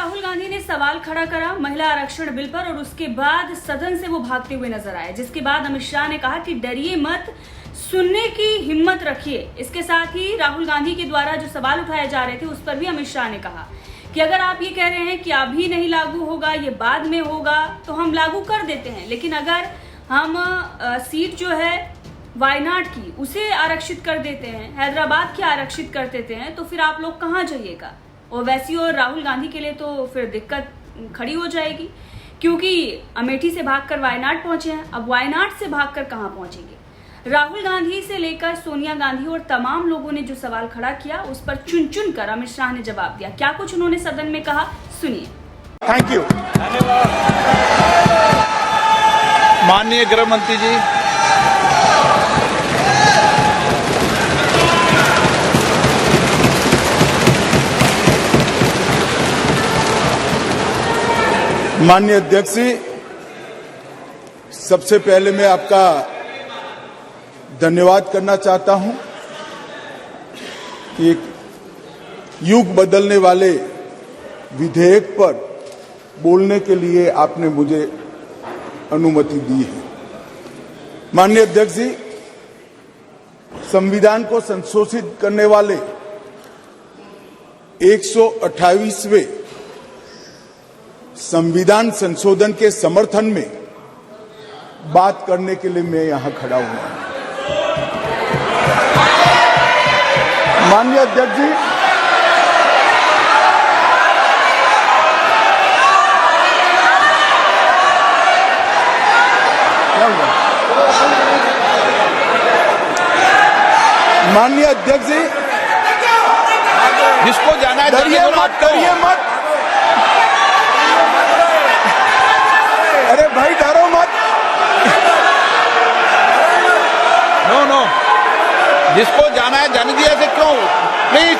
राहुल गांधी ने सवाल खड़ा करा महिला आरक्षण बिल पर और उसके बाद सदन से वो भागते हुए नजर आए, जिसके बाद अमित शाह ने कहा कि डरिए मत, सुनने की हिम्मत रखिए। इसके साथ ही राहुल गांधी के द्वारा जो सवाल उठाए जा रहे थे उस पर भी अमित शाह ने कहा कि अगर आप ये कह रहे हैं कि अभी नहीं लागू होगा, ये बाद में होगा, तो हम लागू कर देते हैं, लेकिन अगर हम सीट जो है वायनाड की उसे आरक्षित कर देते हैं, हैदराबाद की आरक्षित कर देते हैं, तो फिर आप लोग कहाँ जाइएगा। और वैसी और राहुल गांधी के लिए तो फिर दिक्कत खड़ी हो जाएगी, क्योंकि अमेठी से भागकर वायनाड पहुंचे हैं, अब वायनाड से भागकर कहां पहुंचेंगे। राहुल गांधी से लेकर सोनिया गांधी और तमाम लोगों ने जो सवाल खड़ा किया उस पर चुन चुन कर अमित शाह ने जवाब दिया। क्या कुछ उन्होंने सदन में कहा, सुनिए। Thank you. माननीय गृह मंत्री जी, माननीय अध्यक्ष जी, सबसे पहले मैं आपका धन्यवाद करना चाहता हूं कि एक युग बदलने वाले विधेयक पर बोलने के लिए आपने मुझे अनुमति दी है। माननीय अध्यक्ष जी, संविधान को संशोधित करने वाले 128वें संविधान संशोधन के समर्थन में बात करने के लिए मैं यहां खड़ा हुआ हूं। माननीय अध्यक्ष जी, क्या हुआ? माननीय अध्यक्ष जी, जिसको जाना है डरिए मत, करिए मत। अरे भाई डरो मत। नो, जिसको जाना है जाने दिया से क्यों? प्लीज,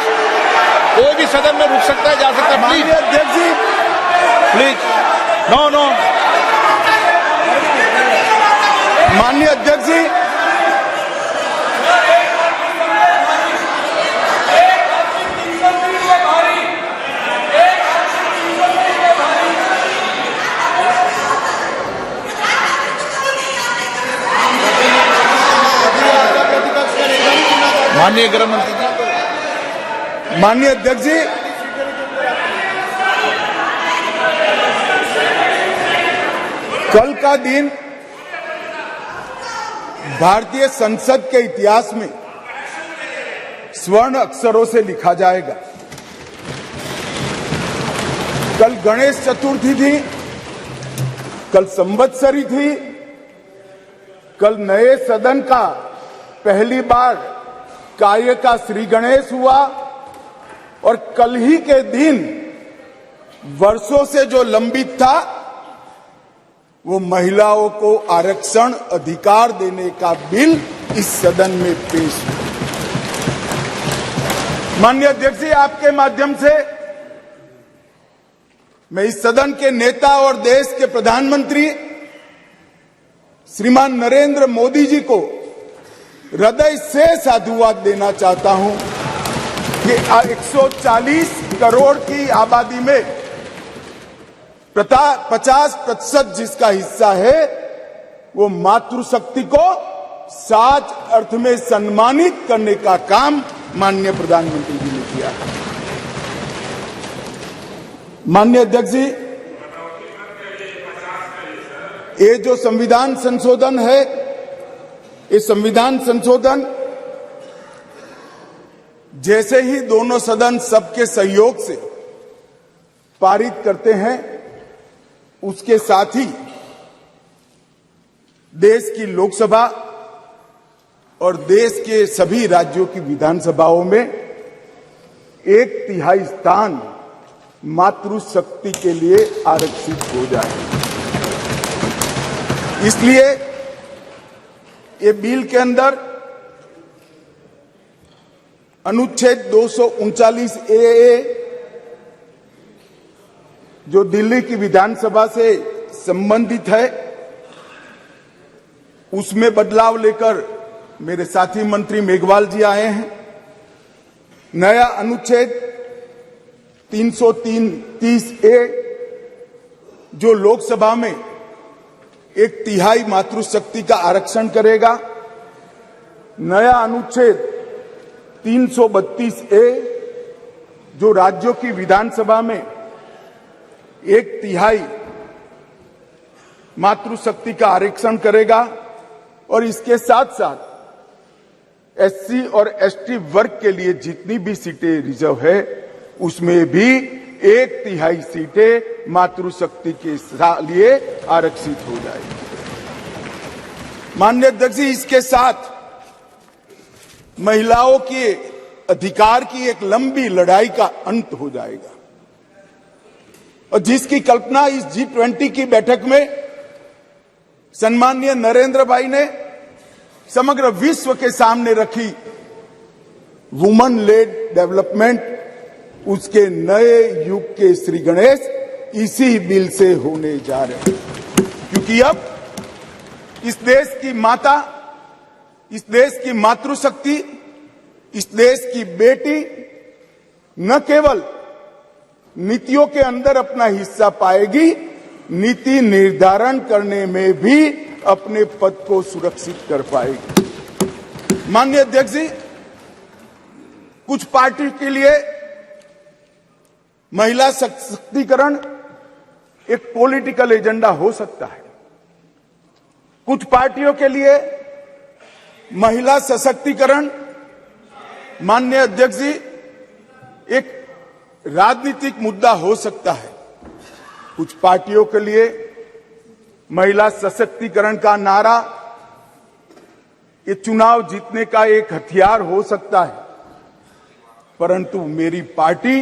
कोई भी सदन में रुक सकता है, जा सकता है। माननीय अध्यक्ष जी, प्लीज, नो। माननीय अध्यक्ष जी, माननीय गृह मंत्री जी, माननीय अध्यक्ष जी, कल का दिन भारतीय संसद के इतिहास में स्वर्ण अक्षरों से लिखा जाएगा। कल गणेश चतुर्थी थी, कल संवत्सरी थी, कल नए सदन का पहली बार कार्य का श्री गणेश हुआ और कल ही के दिन वर्षों से जो लंबित था वो महिलाओं को आरक्षण अधिकार देने का बिल इस सदन में पेश हुआ। माननीय अध्यक्ष जी, आपके माध्यम से मैं इस सदन के नेता और देश के प्रधानमंत्री श्रीमान नरेंद्र मोदी जी को हृदय से साधुवाद देना चाहता हूं कि 140 करोड़ की आबादी में 50% जिसका हिस्सा है वो मातृशक्ति को सच अर्थ में सम्मानित करने का काम माननीय प्रधानमंत्री जी ने किया। माननीय अध्यक्ष जी, ये जो संविधान संशोधन है, ये संविधान संशोधन जैसे ही दोनों सदन सबके सहयोग से पारित करते हैं, उसके साथ ही देश की लोकसभा और देश के सभी राज्यों की विधानसभाओं में 1/3 स्थान मातृशक्ति के लिए आरक्षित हो जाए। इसलिए ये बिल के अंदर अनुच्छेद 239 ए जो दिल्ली की विधानसभा से संबंधित है, उसमें बदलाव लेकर मेरे साथी मंत्री मेघवाल जी आए हैं। नया अनुच्छेद 330A जो लोकसभा में 1/3 मातृशक्ति का आरक्षण करेगा, नया अनुच्छेद 332A जो राज्यों की विधानसभा में 1/3 मातृशक्ति का आरक्षण करेगा, और इसके साथ साथ SC और ST वर्ग के लिए जितनी भी सीटें रिजर्व है उसमें भी 1/3 सीटें मातृशक्ति के लिए आरक्षित हो जाएगी। माननीय अध्यक्ष जी, इसके साथ महिलाओं के अधिकार की एक लंबी लड़ाई का अंत हो जाएगा, और जिसकी कल्पना इस G20 की बैठक में सम्माननीय नरेंद्र भाई ने समग्र विश्व के सामने रखी, वुमन लेड डेवलपमेंट, उसके नए युग के श्री गणेश इसी बिल से होने जा रहे हैं। क्योंकि अब इस देश की माता, इस देश की मातृशक्ति, इस देश की बेटी न केवल नीतियों के अंदर अपना हिस्सा पाएगी, नीति निर्धारण करने में भी अपने पद को सुरक्षित कर पाएगी। माननीय अध्यक्ष जी, कुछ पार्टी के लिए महिला सशक्तिकरण एक पॉलिटिकल एजेंडा हो सकता है, कुछ पार्टियों के लिए महिला सशक्तिकरण, माननीय अध्यक्ष जी, एक राजनीतिक मुद्दा हो सकता है। कुछ पार्टियों के लिए महिला सशक्तिकरण का नारा ये चुनाव जीतने का एक हथियार हो सकता है, परंतु मेरी पार्टी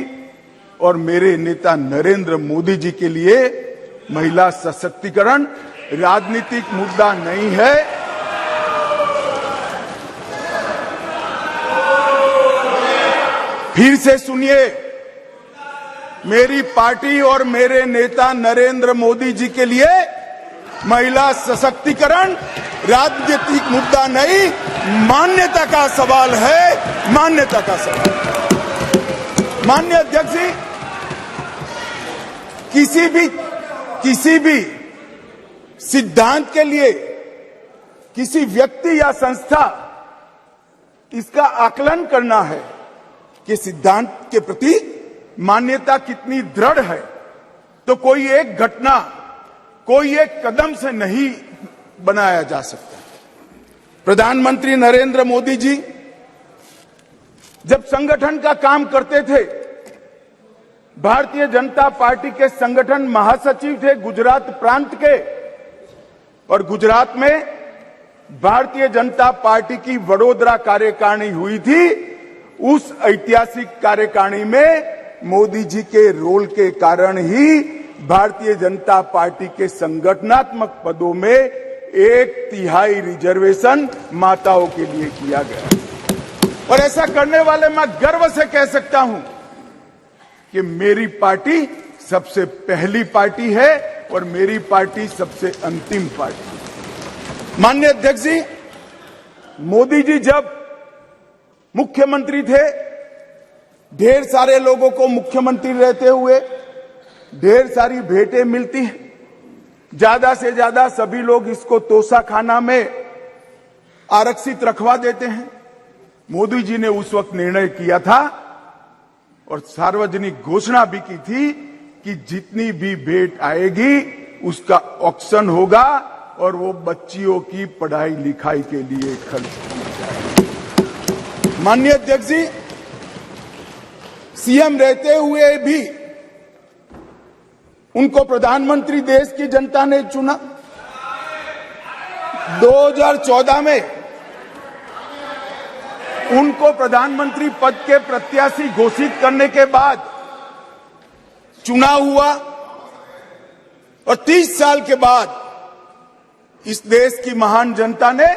और मेरे नेता नरेंद्र मोदी जी के लिए महिला सशक्तिकरण राजनीतिक मुद्दा नहीं है। फिर से सुनिए, मेरी पार्टी और मेरे नेता नरेंद्र मोदी जी के लिए महिला सशक्तिकरण राजनीतिक मुद्दा नहीं, मान्यता का सवाल है, मान्यता का सवाल। माननीय अध्यक्ष जी, किसी भी सिद्धांत के लिए किसी व्यक्ति या संस्था इसका आकलन करना है कि सिद्धांत के प्रति मान्यता कितनी दृढ़ है, तो कोई एक घटना, कोई एक कदम से नहीं बनाया जा सकता। प्रधानमंत्री नरेंद्र मोदी जी जब संगठन का काम करते थे, भारतीय जनता पार्टी के संगठन महासचिव थे गुजरात प्रांत के, और गुजरात में भारतीय जनता पार्टी की वडोदरा कार्यकारिणी हुई थी। उस ऐतिहासिक कार्यकारिणी में मोदी जी के रोल के कारण ही भारतीय जनता पार्टी के संगठनात्मक पदों में 1/3 रिजर्वेशन माताओं के लिए किया गया, और ऐसा करने वाले मैं गर्व से कह सकता हूं कि मेरी पार्टी सबसे पहली पार्टी है और मेरी पार्टी सबसे अंतिम पार्टी है। माननीय अध्यक्ष जी, मोदी जी जब मुख्यमंत्री थे, ढेर सारे लोगों को मुख्यमंत्री रहते हुए ढेर सारी भेंटें मिलती हैं, ज्यादा से ज्यादा सभी लोग इसको तोशाखाना में आरक्षित रखवा देते हैं। मोदी जी ने उस वक्त निर्णय किया था और सार्वजनिक घोषणा भी की थी कि जितनी भी भेंट आएगी उसका ऑक्शन होगा और वो बच्चियों की पढ़ाई लिखाई के लिए खर्च की जाएगी। माननीय अध्यक्ष जी, सीएम रहते हुए भी उनको प्रधानमंत्री देश की जनता ने चुना। 2014 में उनको प्रधानमंत्री पद के प्रत्याशी घोषित करने के बाद चुनाव हुआ, और 30 साल के बाद इस देश की महान जनता ने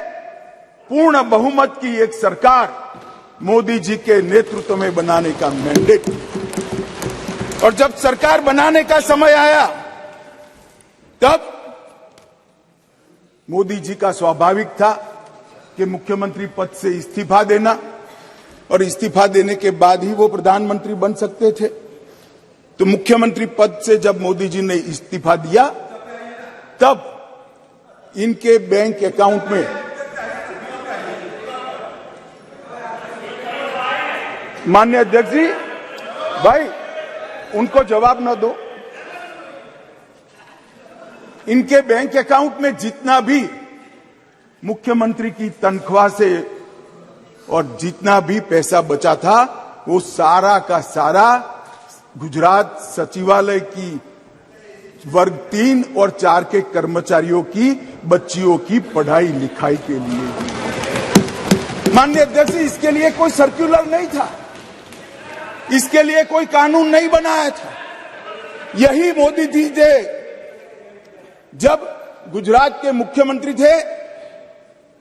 पूर्ण बहुमत की एक सरकार मोदी जी के नेतृत्व में बनाने का मैंडेट, और जब सरकार बनाने का समय आया तब मोदी जी का स्वाभाविक था कि मुख्यमंत्री पद से इस्तीफा देना, और इस्तीफा देने के बाद ही वो प्रधानमंत्री बन सकते थे। तो मुख्यमंत्री पद से जब मोदी जी ने इस्तीफा दिया तब इनके बैंक अकाउंट में माननीय अध्यक्ष जी, भाई उनको जवाब न दो। इनके बैंक अकाउंट में जितना भी मुख्यमंत्री की तनख्वाह से और जितना भी पैसा बचा था वो सारा का सारा गुजरात सचिवालय की वर्ग 3 और 4 के कर्मचारियों की बच्चियों की पढ़ाई लिखाई के लिए। माननीय अध्यक्ष, इसके लिए कोई सर्कुलर नहीं था, इसके लिए कोई कानून नहीं बनाया था। यही मोदी जी थे जब गुजरात के मुख्यमंत्री थे,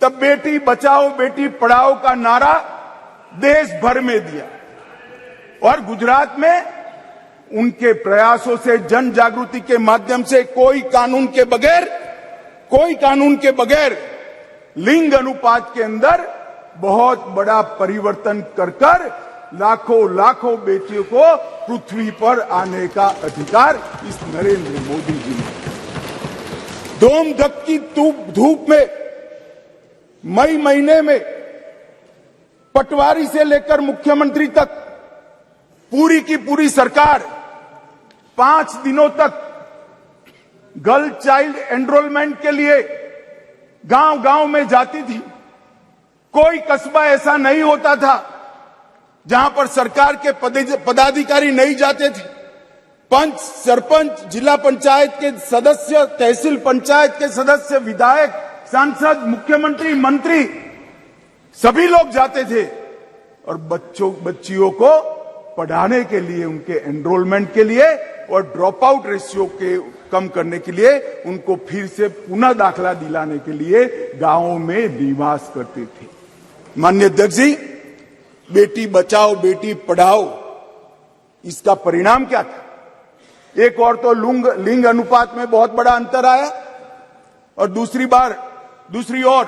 तब बेटी बचाओ बेटी पढ़ाओ का नारा देश भर में दिया और गुजरात में उनके प्रयासों से जन जागृति के माध्यम से कोई कानून के बगैर लिंग अनुपात के अंदर बहुत बड़ा परिवर्तन कर लाखों बेटियों को पृथ्वी पर आने का अधिकार इस नरेंद्र मोदी जी ने धूम धक्की धूप में मई महीने में पटवारी से लेकर मुख्यमंत्री तक पूरी की पूरी सरकार 5 दिनों तक गर्ल चाइल्ड एनरोलमेंट के लिए गांव-गांव में जाती थी। कोई कस्बा ऐसा नहीं होता था जहां पर सरकार के पदाधिकारी नहीं जाते थे। पंच, सरपंच, जिला पंचायत के सदस्य, तहसील पंचायत के सदस्य, विधायक, सांसद, मुख्यमंत्री, मंत्री सभी लोग जाते थे और बच्चियों को पढ़ाने के लिए, उनके एनरोलमेंट के लिए और ड्रॉप आउट रेशियो के कम करने के लिए, उनको फिर से पुनः दाखला दिलाने के लिए गांवों में निवास करते थे। माननीय अध्यक्ष जी, बेटी बचाओ बेटी पढ़ाओ, इसका परिणाम क्या था? एक और तो लिंग अनुपात में बहुत बड़ा अंतर आया और दूसरी ओर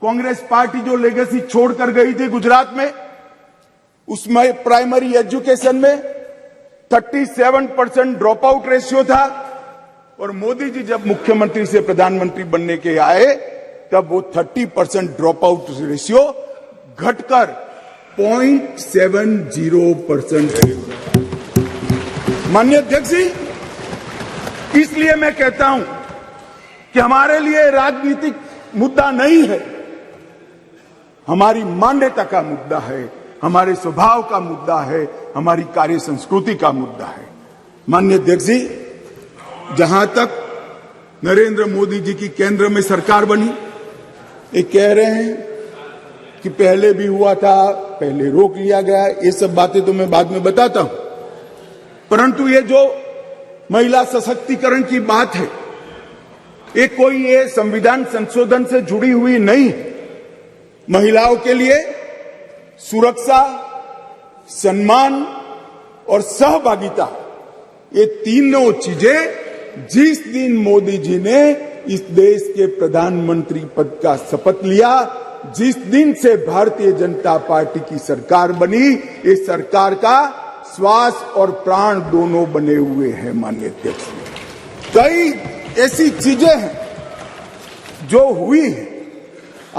कांग्रेस पार्टी जो लेगेसी छोड़कर गई थी गुजरात में, उसमें प्राइमरी एजुकेशन में 37% ड्रॉप आउट रेशियो था और मोदी जी जब मुख्यमंत्री से प्रधानमंत्री बनने के आए तब वो 30% ड्रॉप आउट रेशियो घटकर 0.70% है। माननीय अध्यक्ष जी, इसलिए मैं कहता हूं कि हमारे लिए राजनीतिक मुद्दा नहीं है, हमारी मान्यता का मुद्दा है, हमारे स्वभाव का मुद्दा है, हमारी कार्य संस्कृति का मुद्दा है। माननीय अध्यक्ष जी, जहां तक नरेंद्र मोदी जी की केंद्र में सरकार बनी, ये कह रहे हैं कि पहले भी हुआ था, पहले रोक लिया गया, ये सब बातें तो मैं बाद में बताता हूं। परंतु ये जो महिला सशक्तिकरण की बात है, ये संविधान संशोधन से जुड़ी हुई नहीं है। महिलाओं के लिए सुरक्षा, सम्मान और सहभागिता, ये तीनों चीजें जिस दिन मोदी जी ने इस देश के प्रधानमंत्री पद का शपथ लिया, जिस दिन से भारतीय जनता पार्टी की सरकार बनी, इस सरकार का श्वास और प्राण दोनों बने हुए हैं। माननीय अध्यक्ष, कई ऐसी चीजें हैं जो हुई है।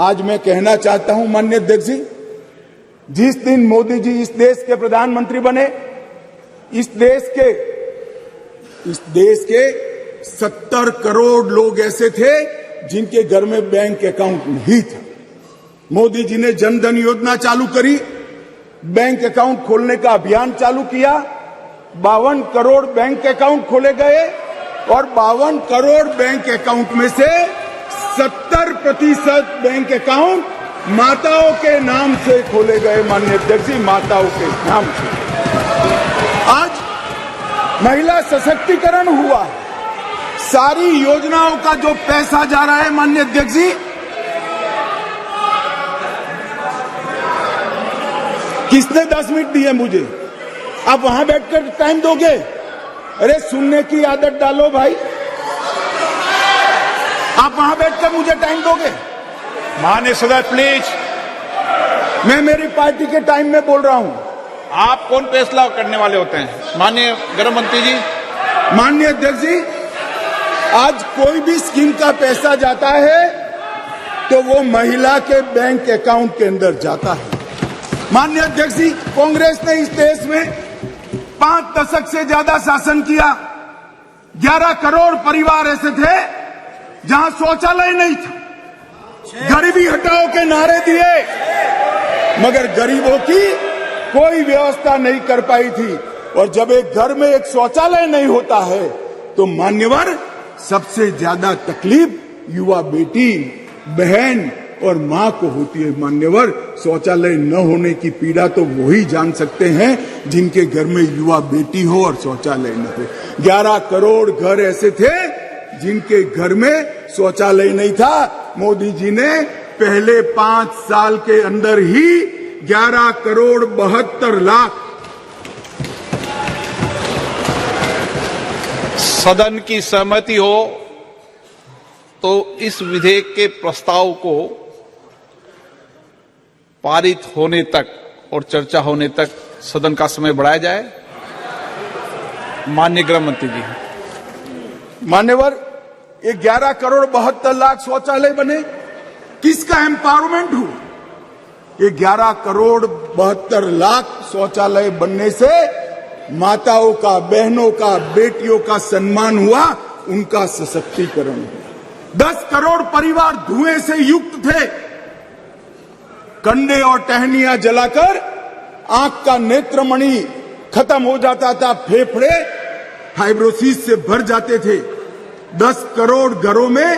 आज मैं कहना चाहता हूं माननीय अध्यक्ष जी, जिस दिन मोदी जी इस देश के प्रधानमंत्री बने, इस देश के 70 करोड़ लोग ऐसे थे जिनके घर में बैंक अकाउंट नहीं था। मोदी जी ने जनधन योजना चालू करी, बैंक अकाउंट खोलने का अभियान चालू किया, 52 करोड़ बैंक अकाउंट खोले गए और 52 करोड़ बैंक अकाउंट में से 70% बैंक अकाउंट माताओं के नाम से खोले गए। माननीय अध्यक्ष जी, माताओं के नाम से आज महिला सशक्तिकरण हुआ। सारी योजनाओं का जो पैसा जा रहा है, माननीय अध्यक्ष जी, किसने 10 मिनट दिए मुझे? आप वहां बैठकर टाइम दोगे? अरे सुनने की आदत डालो भाई, आप वहां बैठकर मुझे टाइम दोगे? माननीय सदस्य प्लीज। मैं मेरी पार्टी के टाइम में बोल रहा हूं, आप कौन फैसला करने वाले होते हैं? माननीय गृह मंत्री जी। माननीय अध्यक्ष जी, आज कोई भी स्कीम का पैसा जाता है तो वो महिला के बैंक अकाउंट के अंदर जाता है। माननीय अध्यक्ष जी, कांग्रेस ने इस देश में 5 दशक से ज्यादा शासन किया। 11 करोड़ परिवार ऐसे थे जहां शौचालय नहीं था। गरीबी हटाओ के नारे दिए, मगर गरीबों की कोई व्यवस्था नहीं कर पाई थी। और जब एक घर में एक शौचालय नहीं होता है तो मान्यवर सबसे ज्यादा तकलीफ युवा बेटी, बहन और मां को होती है। मान्यवर, शौचालय न होने की पीड़ा तो वही जान सकते हैं जिनके घर में युवा बेटी हो और शौचालय न हो। 11 करोड़ घर ऐसे थे जिनके घर में शौचालय नहीं था। मोदी जी ने पहले 5 साल के अंदर ही 11 करोड़ 72 लाख सदन की सहमति हो तो इस विधेयक के प्रस्ताव को पारित होने तक और चर्चा होने तक सदन का समय बढ़ाया जाए। माननीय गृह मंत्री जी। मान्यवर, ये 11 करोड़ 72 लाख शौचालय बने, किसका एम्पावरमेंट हुआ? ये 11 करोड़ 72 लाख शौचालय बनने से माताओं का, बहनों का, बेटियों का सम्मान हुआ, उनका सशक्तिकरण हुआ। 10 करोड़ परिवार धुएं से युक्त थे। कंडे और टहनियां जलाकर आंख का नेत्रमणि खत्म हो जाता था, फेफड़े फाइब्रोसिस से भर जाते थे। 10 करोड़ घरों में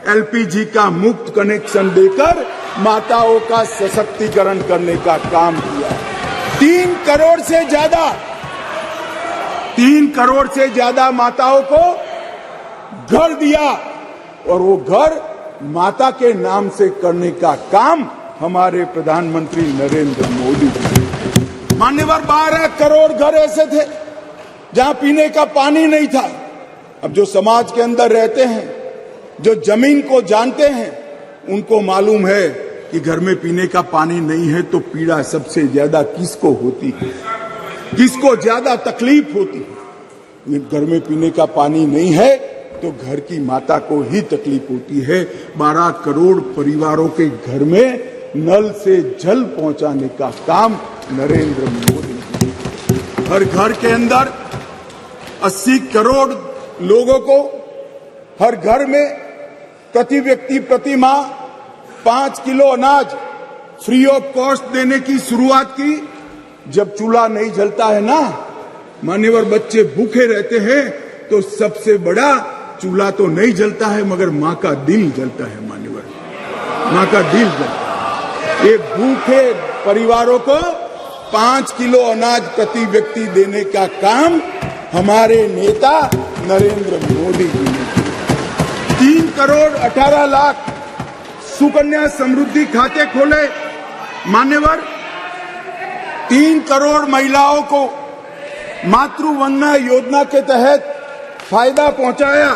एलपीजी का मुफ्त कनेक्शन देकर माताओं का सशक्तिकरण करने का काम किया। 3 करोड़ से ज्यादा माताओं को घर दिया और वो घर माता के नाम से करने का काम हमारे प्रधानमंत्री नरेंद्र मोदी जी। मान्यवर, 12 करोड़ घर ऐसे थे जहां पीने का पानी नहीं था। अब जो समाज के अंदर रहते हैं, जो जमीन को जानते हैं, उनको मालूम है कि घर में पीने का पानी नहीं है तो पीड़ा सबसे ज्यादा किसको होती है, किसको ज्यादा तकलीफ होती है। घर में पीने का पानी नहीं है तो घर की माता को ही तकलीफ होती है। 12 करोड़ परिवारों के घर में नल से जल पहुंचाने का काम नरेंद्र मोदी जी। हर घर के अंदर 80 करोड़ लोगों को हर घर में प्रति व्यक्ति प्रति माह 5 किलो अनाज फ्री ऑफ कॉस्ट देने की शुरुआत की। जब चूल्हा नहीं जलता है ना मान्यवर, बच्चे भूखे रहते हैं तो सबसे बड़ा चूल्हा तो नहीं जलता है मगर मां का दिल जलता है। मान्यवर, मां का दिल जलता है। ये भूखे परिवारों को 5 किलो अनाज प्रति व्यक्ति देने का काम हमारे नेता नरेंद्र मोदी जी ने किया। 3 करोड़ 18 लाख सुकन्या समृद्धि खाते खोले। मान्यवर, 3 करोड़ महिलाओं को मातृवंदना योजना के तहत फायदा पहुंचाया।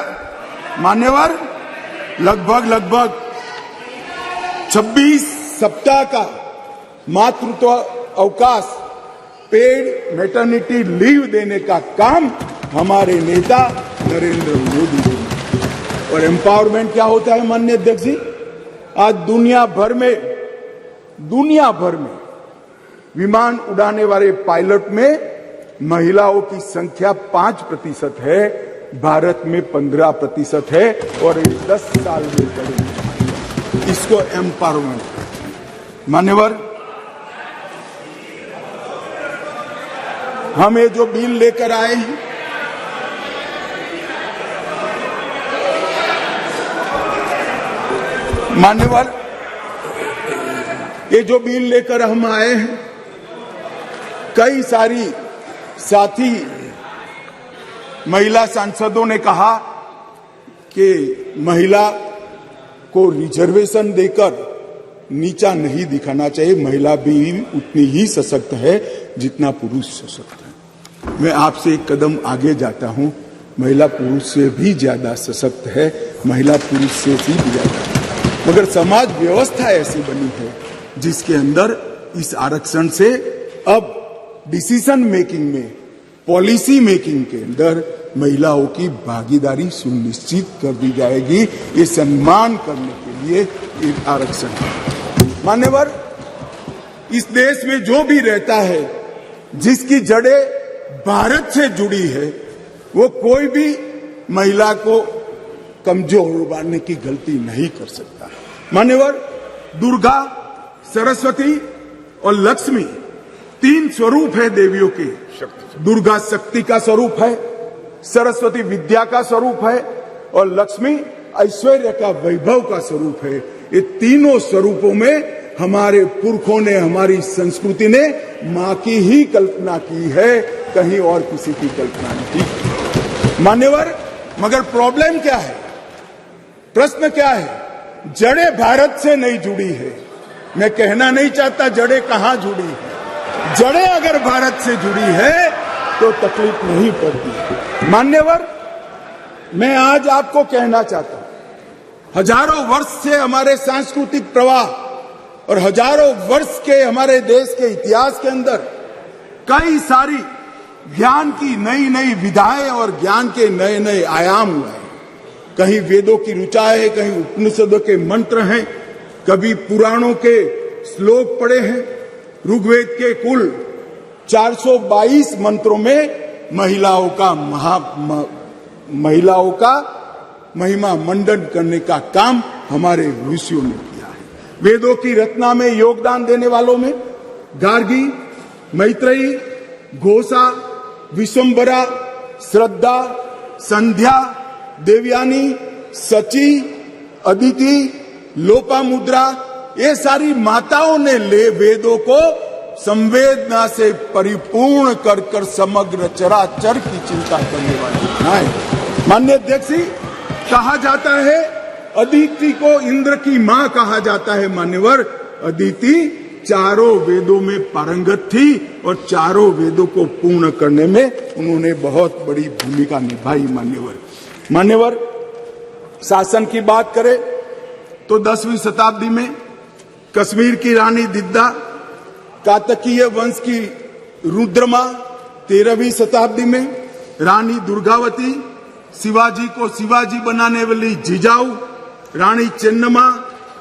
मान्यवर, लगभग 26 सप्ताह का मातृत्व अवकाश, पेड मैटरनिटी लीव देने का काम हमारे नेता नरेंद्र मोदी जी ने। और एम्पावरमेंट क्या होता है माननीय अध्यक्ष जी? आज दुनिया भर में विमान उड़ाने वाले पायलट में महिलाओं की संख्या 5% है, भारत में 15% है और 10 साल में बढ़ेगी। इसको एम्पावरमेंट। मान्यवर, हम ये जो बिल लेकर आए हैं, मान्यवर, ये जो बिल लेकर हम आए हैं, कई सारी साथी महिला सांसदों ने कहा कि महिला को रिजर्वेशन देकर नीचा नहीं दिखाना चाहिए। महिला भी उतनी ही सशक्त है जितना पुरुष सशक्त है। मैं आपसे एक कदम आगे जाता हूं, महिला पुरुष से भी ज्यादा सशक्त है, महिला पुरुष से भी ज्यादा है। मगर समाज व्यवस्था ऐसी बनी है जिसके अंदर इस आरक्षण से अब डिसीजन मेकिंग में, पॉलिसी मेकिंग के अंदर महिलाओं की भागीदारी सुनिश्चित कर दी जाएगी। ये सम्मान करने के लिए एक आरक्षण है। मान्यवर, इस देश में जो भी रहता है, जिसकी जड़ें भारत से जुड़ी है, वो कोई भी महिला को कमजोर मानने की गलती नहीं कर सकता। मान्यवर, दुर्गा, सरस्वती और लक्ष्मी 3 स्वरूप है देवियों के। दुर्गा शक्ति का स्वरूप है, सरस्वती विद्या का स्वरूप है और लक्ष्मी ऐश्वर्य का, वैभव का स्वरूप है। ये तीनों स्वरूपों में हमारे पुरखों ने, हमारी संस्कृति ने मां की ही कल्पना की है, कहीं और किसी की कल्पना नहीं की। मान्यवर, मगर प्रॉब्लम क्या है, प्रश्न क्या है? जड़ें भारत से नहीं जुड़ी है। मैं कहना नहीं चाहता जड़ें कहां जुड़ी है। जड़ें अगर भारत से जुड़ी है तो तकलीफ नहीं पड़ती। मान्यवर, मैं आज आपको कहना चाहता हूं, हजारों वर्ष से हमारे सांस्कृतिक प्रवाह और हजारों वर्ष के हमारे देश के इतिहास के अंदर कई सारी ज्ञान की नई नई विधाएं और ज्ञान के नए नए आयाम हुए हैं। कहीं वेदों की ऋचा है, कहीं उपनिषदों के मंत्र हैं, कभी पुराणों के श्लोक पढ़े हैं। ऋग्वेद के कुल 422 मंत्रों में महिलाओं का महिमा मंडन करने का काम हमारे ऋषियों ने किया है। वेदों की रचना में योगदान देने वालों में गार्गी, मैत्रेयी, घोषा, विश्वम्भरा, श्रद्धा, संध्या, देवयानी, सची, अदिति, लोपामुद्रा, ये सारी माताओं ने वेदों को संवेदना से परिपूर्ण कर कर समग्र चराचर की चिंता करने वाली बनाए। मान्य अध्यक्ष, कहा जाता है अदिति को इंद्र की मां कहा जाता है। मान्यवर, अदिति चारों वेदों में पारंगत थी और चारों वेदों को पूर्ण करने में उन्होंने बहुत बड़ी भूमिका निभाई। मान्यवर, शासन की बात करें तो 10वीं शताब्दी में कश्मीर की रानी दिद्दा, कातकीय वंश की रुद्रमा 13वीं शताब्दी में रानी दुर्गावती, शिवाजी को शिवाजी बनाने वाली जिजाऊ, रानी चेन्नम्मा,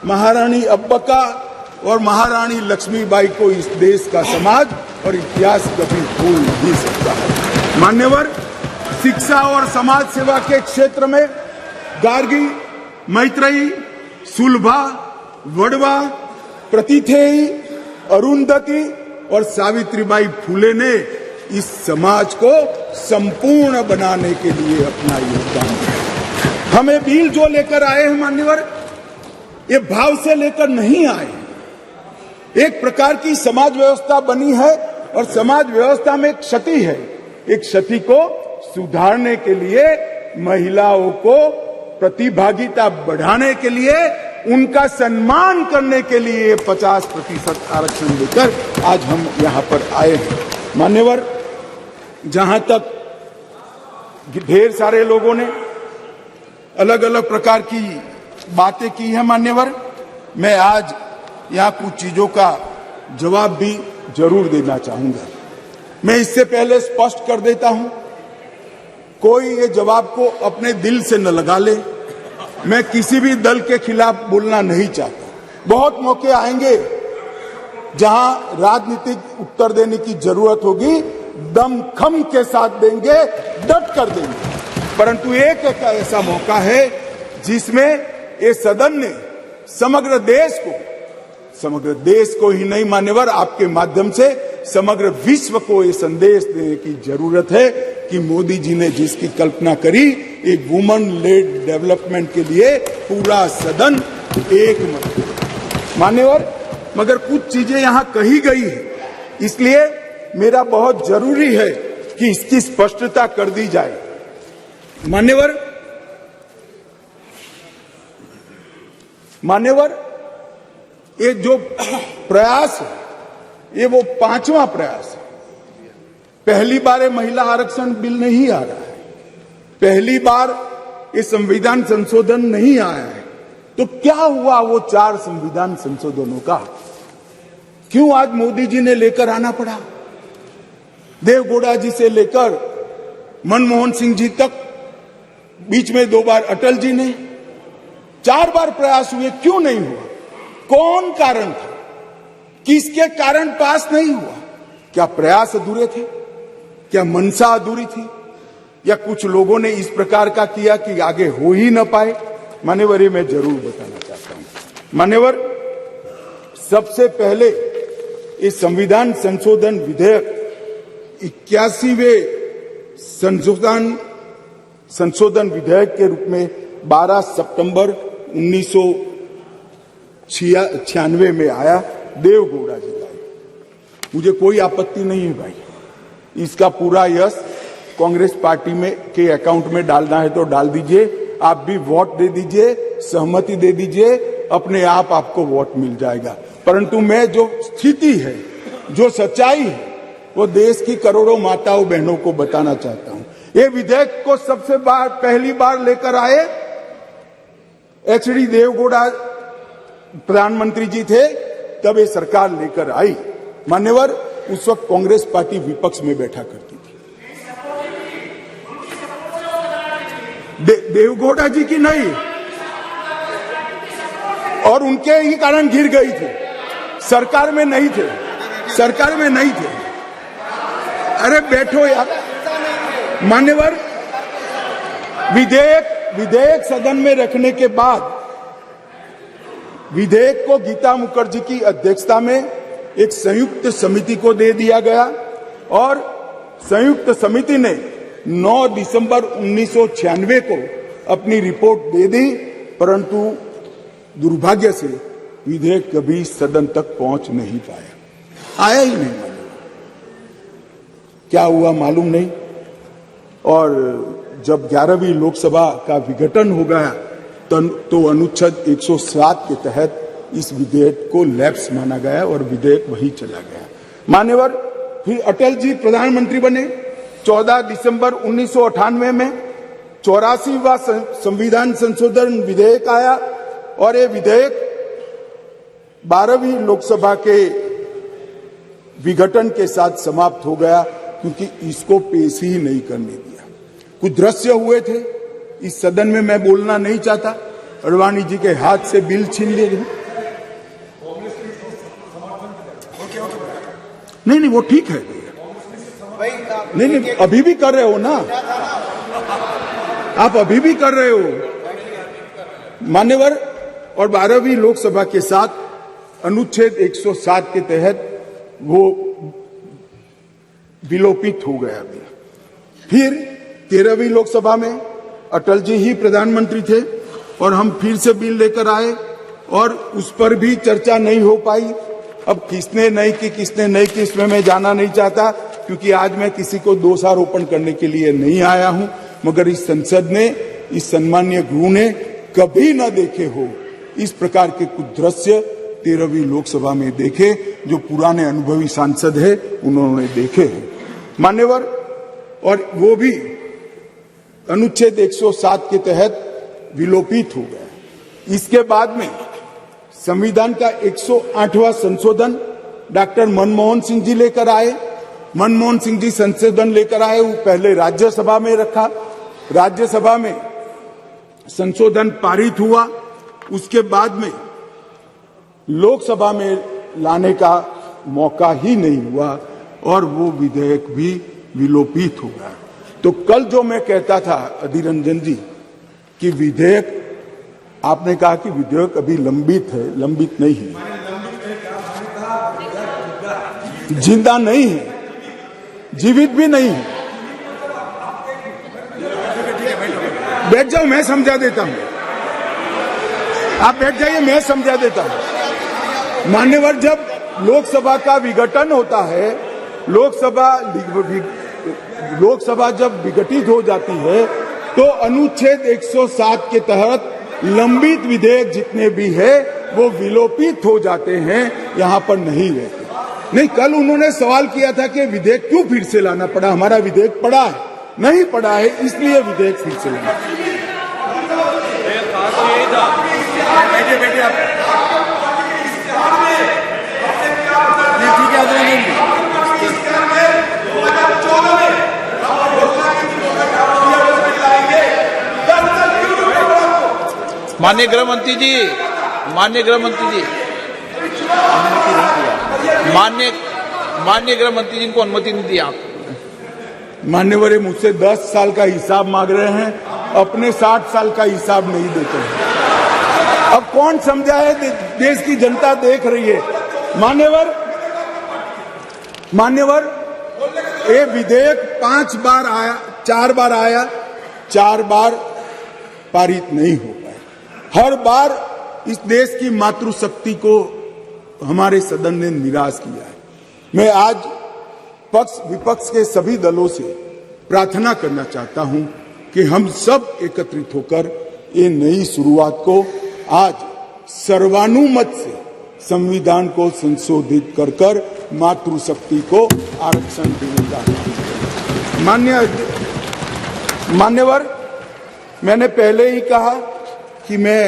महारानी अब्बका और महारानी लक्ष्मीबाई को इस देश का समाज और इतिहास कभी भूल नहीं सकता है। मान्यवर, शिक्षा और समाज सेवा के क्षेत्र में गार्गी, मैत्रेयी, सुलभा, वड़वा, प्रतिथेयी, अरुंधति और सावित्रीबाई फुले ने इस समाज को संपूर्ण बनाने के लिए अपना योगदान दिया। हमें बिल जो लेकर आए हैं मान्यवर, ये भाव से लेकर नहीं आए। एक प्रकार की समाज व्यवस्था बनी है और समाज व्यवस्था में एक क्षति है। एक क्षति को सुधारने के लिए, महिलाओं को प्रतिभागिता बढ़ाने के लिए, उनका सम्मान करने के लिए 50% आरक्षण लेकर आज हम यहां पर आए हैं। मान्यवर, जहां तक ढेर सारे लोगों ने अलग अलग प्रकार की बातें की है मान्यवर, मैं आज यहां कुछ चीजों का जवाब भी जरूर देना चाहूंगा। मैं इससे पहले स्पष्ट कर देता हूं, कोई ये जवाब को अपने दिल से न लगा ले। मैं किसी भी दल के खिलाफ बोलना नहीं चाहता। बहुत मौके आएंगे जहां राजनीतिक उत्तर देने की जरूरत होगी, दमखम के साथ देंगे, डट कर देंगे। परंतु एक ऐसा मौका है जिसमें ये सदन ने समग्र देश को ही नहीं मान्यवर, आपके माध्यम से समग्र विश्व को ये संदेश देने की जरूरत है कि मोदी जी ने जिसकी कल्पना करी, एक वुमन लेड डेवलपमेंट के लिए पूरा सदन एक मत। मान्यवर, मगर कुछ चीजें यहां कही गई है, इसलिए मेरा बहुत जरूरी है कि इसकी स्पष्टता कर दी जाए। मान्यवर, ये जो प्रयास है, ये वो 5वां प्रयास है। पहली बार ये महिला आरक्षण बिल नहीं आ रहा है, पहली बार ये संविधान संशोधन नहीं आया है। तो क्या हुआ वो 4 संविधान संशोधनों का? क्यों आज मोदी जी ने लेकर आना पड़ा? देवगौड़ा जी से लेकर मनमोहन सिंह जी तक, बीच में 2 बार अटल जी ने, 4 बार प्रयास हुए, क्यों नहीं हुआ? कौन कारण था? किसके कारण पास नहीं हुआ? क्या प्रयास अधूरे थे? क्या मंशा अधूरी थी? या कुछ लोगों ने इस प्रकार का किया कि आगे हो ही न पाए? मान्यवर, ये मैं जरूर बताना चाहता हूं। मान्यवर, सबसे पहले इस संविधान संशोधन विधेयक 81वें संशोधन विधेयक के रूप में 12 सितंबर 1996 में आया, देवगौड़ा जी लाए। मुझे कोई आपत्ति नहीं है भाई, इसका पूरा यश कांग्रेस पार्टी में के अकाउंट में डालना है तो डाल दीजिए, आप भी वोट दे दीजिए, सहमति दे दीजिए, अपने आप आपको वोट मिल जाएगा। परंतु मैं जो स्थिति है, जो सच्चाई है, वो देश की करोड़ों माताओं बहनों को बताना चाहता हूं। ये विधेयक को पहली बार लेकर आए एचडी देवगौड़ा प्रधानमंत्री जी थे, तब ये सरकार लेकर आई। मान्यवर, उस वक्त कांग्रेस पार्टी विपक्ष में बैठा करती थी। देवगौड़ा जी की नहीं, और उनके ही कारण गिर गई थी, सरकार में नहीं थे, सरकार में नहीं थे। अरे बैठो यार। मान्यवर, विधेयक सदन में रखने के बाद विधेयक को गीता मुखर्जी की अध्यक्षता में एक संयुक्त समिति को दे दिया गया और संयुक्त समिति ने 9 दिसंबर 1996 को अपनी रिपोर्ट दे दी, परंतु दुर्भाग्य से विधेयक कभी सदन तक पहुंच नहीं पाया, आया ही नहीं। क्या हुआ मालूम नहीं। और जब 11वीं लोकसभा का विघटन हो गया तो अनुच्छेद 107 के तहत इस विधेयक को लैप्स माना गया और विधेयक वहीं चला गया। मान्यवर, फिर अटल जी प्रधानमंत्री बने। 14 दिसंबर 1998 में 84वां संविधान संशोधन विधेयक आया और ये विधेयक 12वीं लोकसभा के विघटन के साथ समाप्त हो गया, क्योंकि इसको पेश ही नहीं करने दिया। कुछ दृश्य हुए थे, इस सदन में मैं बोलना नहीं चाहता। अडवाणी जी के हाथ से बिल छीन लिए गए। नहीं, वो ठीक है। नहीं, अभी भी कर रहे हो ना आप, अभी भी कर रहे हो मान्यवर। और 12वीं लोकसभा के साथ अनुच्छेद 107 के तहत वो विलोपित हो गया। फिर 13वीं लोकसभा में अटल जी ही प्रधानमंत्री थे और हम फिर से बिल लेकर आए और उस पर भी चर्चा नहीं हो पाई। अब किसने नहीं की, किसने नहीं की, इसमें मैं जाना नहीं चाहता, क्योंकि आज मैं किसी को दोषारोपण करने के लिए नहीं आया हूं। मगर इस संसद ने, इस सम्मानीय गृह ने कभी न देखे हो इस प्रकार के कुछ दृश्य 13वीं लोकसभा में देखे, जो पुराने अनुभवी सांसद है उन्होंने देखे हैं मान्यवर। और वो भी अनुच्छेद 107 के तहत विलोपित हो गया। इसके बाद में संविधान का 108वां संशोधन डॉक्टर मनमोहन सिंह जी लेकर आए। मनमोहन सिंह जी संशोधन लेकर आए, वो पहले राज्यसभा में रखा, राज्यसभा में संशोधन पारित हुआ, उसके बाद में लोकसभा में लाने का मौका ही नहीं हुआ और वो विधेयक भी विलोपित हो गया। तो कल जो मैं कहता था अधीर रंजन जी कि विधेयक, आपने कहा कि विधेयक अभी लंबित है, लंबित नहीं है, जिंदा नहीं है, जीवित भी नहीं है। बैठ जाओ, मैं समझा देता हूं। आप बैठ जाइए, मैं समझा देता हूं। मान्यवर, जब लोकसभा का विघटन होता है, लोकसभा जब विघटित हो जाती है तो अनुच्छेद 107 के तहत लंबित विधेयक जितने भी है वो विलोपित हो जाते हैं, यहां पर नहीं रहते। नहीं, कल उन्होंने सवाल किया था कि विधेयक क्यों फिर से लाना पड़ा, हमारा विधेयक पड़ा है, नहीं पड़ा है, इसलिए विधेयक फिर से लाना। ठीक है, माननीय गृह मंत्री जी, माननीय गृह मंत्री जी, माननीय गृह मंत्री जी को अनुमति नहीं दी आप। मान्यवर मुझसे 10 साल का हिसाब मांग रहे हैं, अपने 60 साल का हिसाब नहीं देते हैं। अब कौन समझाए, देश की जनता देख रही है। मान्यवर ये विधेयक 5 बार आया, 4 बार आया, 4 बार पारित नहीं हो पाया। हर बार इस देश की मातृशक्ति को हमारे सदन ने निराश किया है। मैं आज पक्ष विपक्ष के सभी दलों से प्रार्थना करना चाहता हूं कि हम सब एकत्रित होकर ये नई शुरुआत को आज सर्वानुमत से संविधान को संशोधित कर मातृशक्ति को आरक्षण देने का। मान्यवर, मैंने पहले ही कहा कि मैं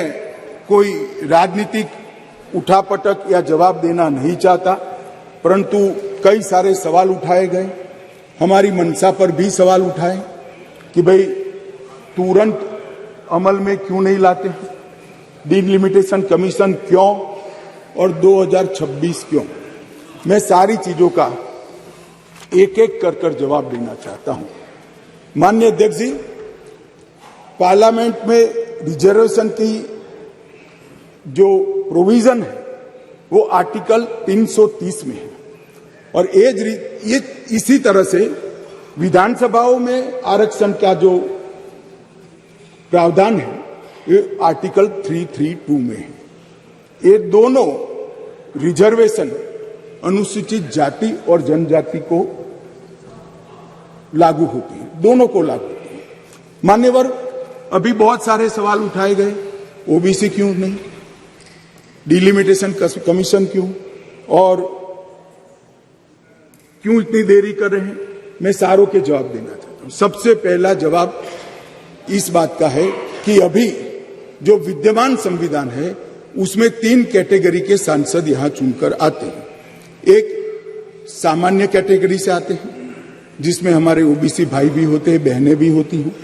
कोई राजनीतिक उठापटक या जवाब देना नहीं चाहता, परंतु कई सारे सवाल उठाए गए। हमारी मंशा पर भी सवाल उठाए कि भाई तुरंत अमल में क्यों नहीं लाते हैं, डिलिमिटेशन कमीशन क्यों और 2026 क्यों। मैं सारी चीजों का एक एक कर जवाब देना चाहता हूं। माननीय अध्यक्ष जी, पार्लियामेंट में रिजर्वेशन की जो प्रोविजन है वो आर्टिकल 330 में है और ये इसी तरह से विधानसभाओं में आरक्षण का जो प्रावधान है ये आर्टिकल 332 में है। ये दोनों रिजर्वेशन अनुसूचित जाति और जनजाति को लागू होती है, दोनों को लागू होती है। मान्यवर, अभी बहुत सारे सवाल उठाए गए, ओबीसी क्यों नहीं, डिलिमिटेशन कमीशन क्यों और क्यों इतनी देरी कर रहे हैं। मैं सारों के जवाब देना चाहता हूं। सबसे पहला जवाब इस बात का है कि अभी जो विद्यमान संविधान है उसमें 3 कैटेगरी के सांसद यहां चुनकर आते हैं। एक सामान्य कैटेगरी से आते हैं जिसमें हमारे ओबीसी भाई भी होते हैं, बहनें भी होती हैं।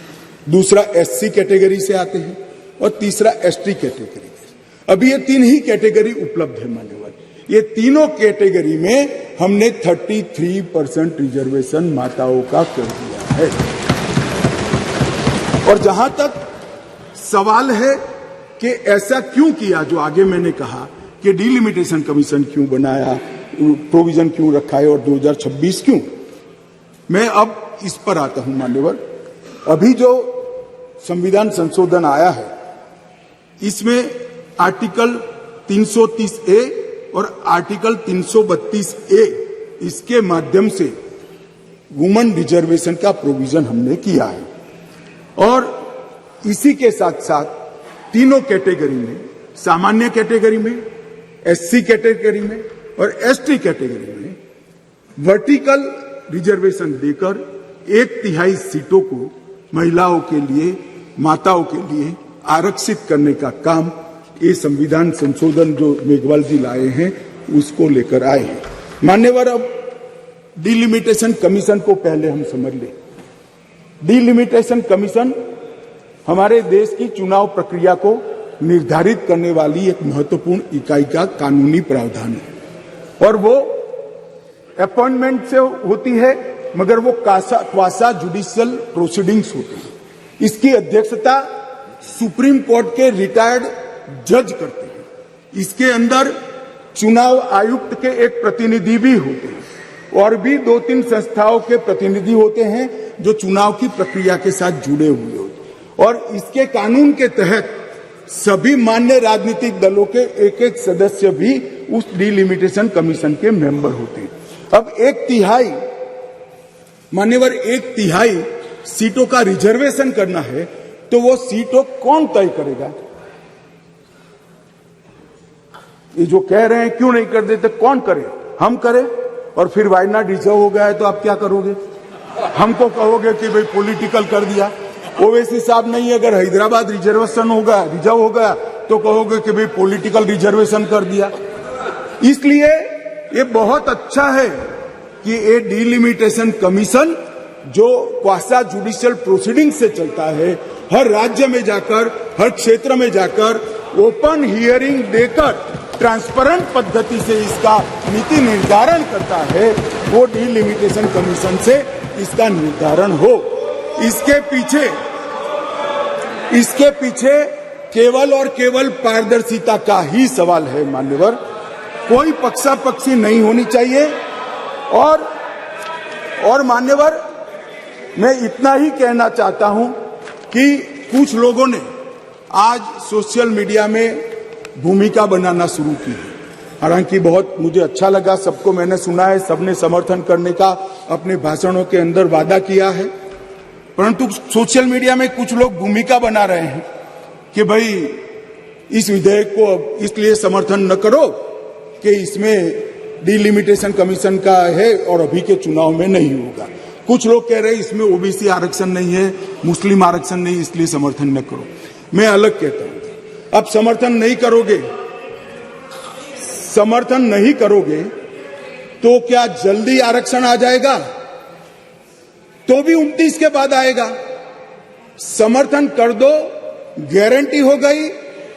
दूसरा एससी कैटेगरी से आते हैं और तीसरा एसटी कैटेगरी। अभी ये 3 ही कैटेगरी उपलब्ध है मान्यवर। ये तीनों कैटेगरी में हमने 33% रिजर्वेशन माताओं का कर दिया है। और जहां तक सवाल है कि ऐसा क्यों किया, जो आगे मैंने कहा कि डिलिमिटेशन कमीशन क्यों बनाया, प्रोविजन क्यों रखा है और 2026 क्यों, मैं अब इस पर आता हूं मान्यवर। अभी जो संविधान संशोधन आया है इसमें आर्टिकल 330A और आर्टिकल 332A इसके माध्यम से वुमेन रिजर्वेशन का प्रोविजन हमने किया है। और इसी के साथ साथ तीनों कैटेगरी में, सामान्य कैटेगरी में, एससी कैटेगरी में और एसटी कैटेगरी में वर्टिकल रिजर्वेशन देकर 1/3 सीटों को महिलाओं के लिए, माताओं के लिए आरक्षित करने का काम ये संविधान संशोधन जो मेघवाल जी लाए हैं उसको लेकर आए हैं। मान्यवर, अब डिलिमिटेशन कमीशन को पहले हम समझ लें। डिलिमिटेशन कमीशन हमारे देश की चुनाव प्रक्रिया को निर्धारित करने वाली एक महत्वपूर्ण इकाई का कानूनी प्रावधान है और वो अपॉइंटमेंट से होती है, मगर वो क्वासा जुडिशियल प्रोसीडिंग्स होती है। इसकी अध्यक्षता सुप्रीम कोर्ट के रिटायर्ड जज करते हैं। इसके अंदर चुनाव आयुक्त के एक प्रतिनिधि भी होते हैं और भी 2-3 संस्थाओं के प्रतिनिधि होते हैं जो चुनाव की प्रक्रिया के साथ जुड़े हुए होते हैं। और इसके कानून के तहत सभी मान्य राजनीतिक दलों के एक सदस्य भी उस डिलिमिटेशन कमीशन के मेंबर होते हैं। अब 1/3 मान्यवर 1/3 सीटों का रिजर्वेशन करना है तो वो सीटों कौन तय करेगा? ये जो कह रहे हैं क्यों नहीं कर देते, कौन करे? हम करें। और फिर वायनाड रिजर्व हो गया है तो आप क्या करोगे? हमको कहोगे कि भाई पॉलिटिकल कर दिया। ओवैसी साहब नहीं, अगर हैदराबाद रिजर्वेशन होगा, रिजर्व हो गया तो कहोगे कि भाई पॉलिटिकल रिजर्वेशन कर दिया। इसलिए ये बहुत अच्छा है कि ये डिलिमिटेशन कमीशन जो क्वासा जुडिशियल प्रोसीडिंग से चलता है, हर राज्य में जाकर, हर क्षेत्र में जाकर ओपन हियरिंग देकर ट्रांसपेरेंट पद्धति से इसका नीति निर्धारण करता है, वो डिलिमिटेशन कमीशन से इसका निर्धारण हो। इसके पीछे केवल और केवल पारदर्शिता का ही सवाल है मान्यवर, कोई पक्षापक्षी नहीं होनी चाहिए। और मान्यवर, मैं इतना ही कहना चाहता हूं कि कुछ लोगों ने आज सोशल मीडिया में भूमिका बनाना शुरू की है। हालांकि बहुत मुझे अच्छा लगा, सबको मैंने सुना है, सबने समर्थन करने का अपने भाषणों के अंदर वादा किया है, परंतु सोशल मीडिया में कुछ लोग भूमिका बना रहे हैं कि भाई इस विधेयक को इसलिए समर्थन न करो कि इसमें डिलिमिटेशन कमीशन का है और अभी के चुनाव में नहीं होगा। कुछ लोग कह रहे हैं इसमें ओबीसी आरक्षण नहीं है, मुस्लिम आरक्षण नहीं, इसलिए समर्थन न करो। मैं अलग कहता हूं, अब समर्थन नहीं करोगे तो क्या जल्दी आरक्षण आ जाएगा? तो भी 29 के बाद आएगा। समर्थन कर दो, गारंटी हो गई,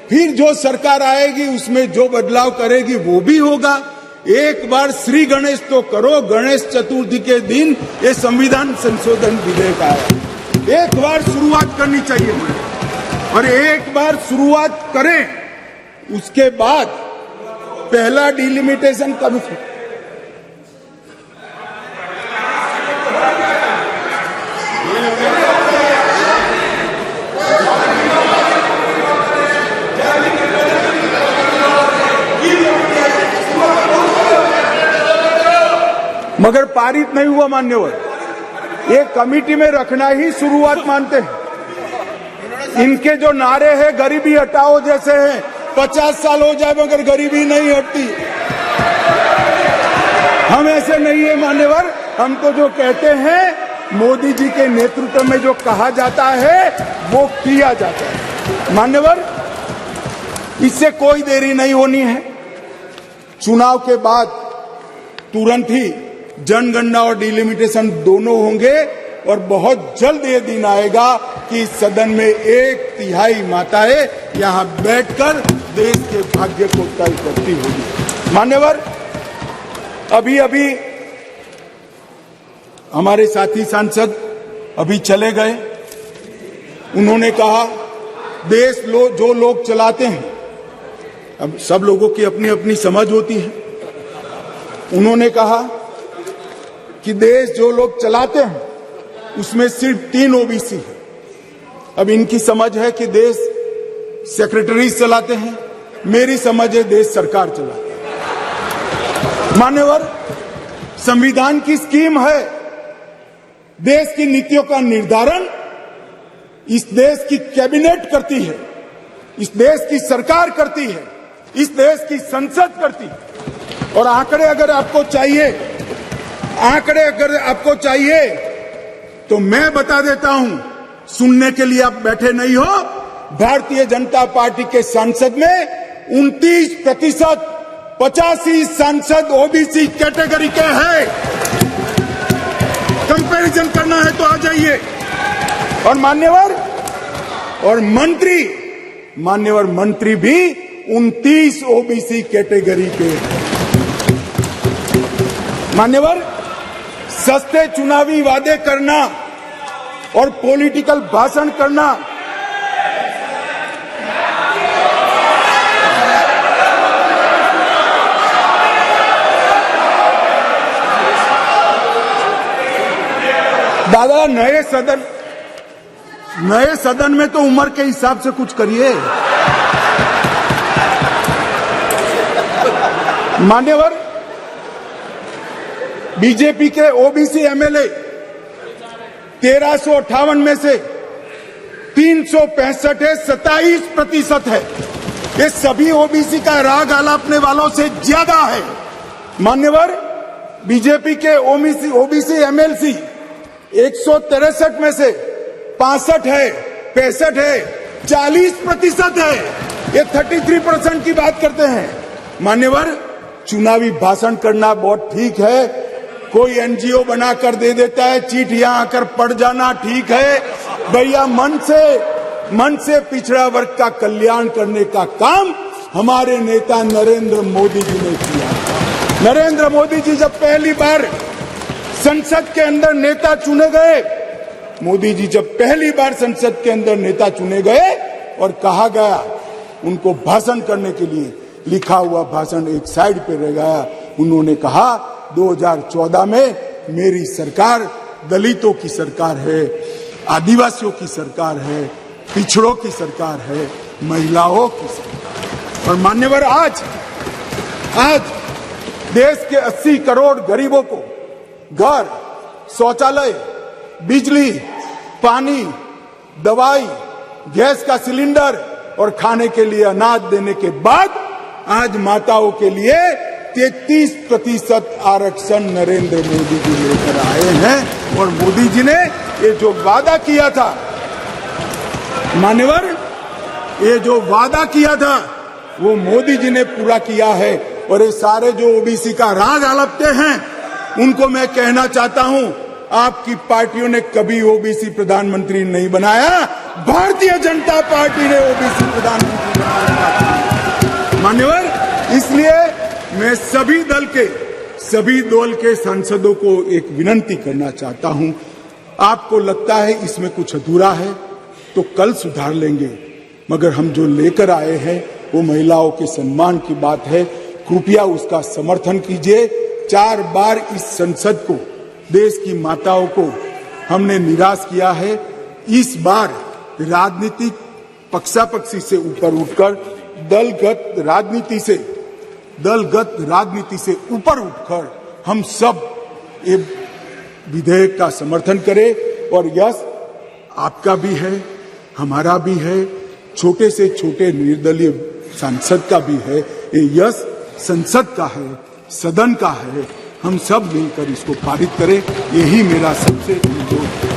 फिर जो सरकार आएगी उसमें जो बदलाव करेगी वो भी होगा। एक बार श्री गणेश तो करो, गणेश चतुर्थी के दिन ये संविधान संशोधन विधेयक आया, एक बार शुरुआत करनी चाहिए और एक बार शुरुआत करें, उसके बाद पहला डिलिमिटेशन कमीशन मगर पारित नहीं हुआ मान्यवर। एक कमेटी में रखना ही शुरुआत मानते हैं। इनके जो नारे हैं गरीबी हटाओ जैसे हैं, 50 साल हो जाए मगर गरीबी नहीं हटती। हम ऐसे नहीं है मान्यवर, हम तो जो कहते हैं मोदी जी के नेतृत्व में जो कहा जाता है वो किया जाता है मान्यवर। इससे कोई देरी नहीं होनी है। चुनाव के बाद तुरंत ही जनगणना और डिलिमिटेशन दोनों होंगे और बहुत जल्द ये दिन आएगा कि सदन में 1/3 माताएं यहां बैठकर देश के भाग्य को तय करती होगी। मान्यवर, अभी हमारे साथी सांसद अभी चले गए, उन्होंने कहा देश जो लोग चलाते हैं, अब सब लोगों की अपनी अपनी समझ होती है, उन्होंने कहा कि देश जो लोग चलाते हैं उसमें सिर्फ 3 ओबीसी है। अब इनकी समझ है कि देश सेक्रेटरीज चलाते हैं, मेरी समझ है देश सरकार चलाती है। मान्यवर, संविधान की स्कीम है, देश की नीतियों का निर्धारण इस देश की कैबिनेट करती है, इस देश की सरकार करती है, इस देश की संसद करती है। और आंकड़े अगर आपको चाहिए तो मैं बता देता हूं, सुनने के लिए आप बैठे नहीं हो। भारतीय जनता पार्टी के सांसद में 29%, 85 सांसद ओबीसी कैटेगरी के हैं। कंपैरिजन करना है तो आ जाइए। और मंत्री भी 29 ओबीसी कैटेगरी के हैं। मान्यवर, सस्ते चुनावी वादे करना और पॉलिटिकल भाषण करना दादा, नए सदन में तो उम्र के हिसाब से कुछ करिए। मान्यवर, बीजेपी के ओबीसी एमएलए 1358 में से 365 है, 27% है। ये सभी ओबीसी का राग आलापने वालों से ज्यादा है। मान्यवर, बीजेपी के ओबीसी एमएलसी 163 में से 65 है, 65 है, 40% है। ये 33% की बात करते हैं। मान्यवर, चुनावी भाषण करना बहुत ठीक है, कोई एनजीओ बनाकर दे देता है, चिट्ठियां आकर पढ़ जाना ठीक है। भैया मन से मन से पिछड़ा वर्ग का कल्याण करने का काम हमारे नेता नरेंद्र मोदी जी ने किया। नरेंद्र मोदी जी जब पहली बार संसद के अंदर नेता चुने गए, मोदी जी जब पहली बार संसद के अंदर नेता चुने गए और कहा गया उनको भाषण करने के लिए, लिखा हुआ भाषण एक साइड पे रह गया। उन्होंने कहा 2014 में मेरी सरकार दलितों की सरकार है, आदिवासियों की सरकार है, पिछड़ों की सरकार है, महिलाओं की सरकार। और मान्यवर आज देश के 80 करोड़ गरीबों को घर, शौचालय, बिजली, पानी, दवाई, गैस का सिलेंडर और खाने के लिए अनाज देने के बाद आज माताओं के लिए 33% आरक्षण नरेंद्र मोदी जी लेकर आए हैं। और मोदी जी ने ये जो वादा किया था, मान्यवर, ये जो वादा किया था वो मोदी जी ने पूरा किया है। और ये सारे जो ओबीसी का राग आलपते हैं उनको मैं कहना चाहता हूं, आपकी पार्टियों ने कभी ओबीसी प्रधानमंत्री नहीं बनाया, भारतीय जनता पार्टी ने ओबीसी प्रधानमंत्री बनाया। मान्यवर, इसलिए मैं सभी दल के सांसदों को एक विनती करना चाहता हूं, आपको लगता है इसमें कुछ अधूरा है तो कल सुधार लेंगे, मगर हम जो लेकर आए हैं वो महिलाओं के सम्मान की बात है। कृपया उसका समर्थन कीजिए। 4 बार इस संसद को, देश की माताओं को हमने निराश किया है। इस बार राजनीतिक पक्षापक्षी से ऊपर उठकर दलगत राजनीति से ऊपर उठकर हम सब ये विधेयक का समर्थन करें। और यश आपका भी है, हमारा भी है, छोटे से छोटे निर्दलीय सांसद का भी है। ये यश संसद का है, सदन का है। हम सब मिलकर इसको पारित करें, यही मेरा सबसे अनुरोध है।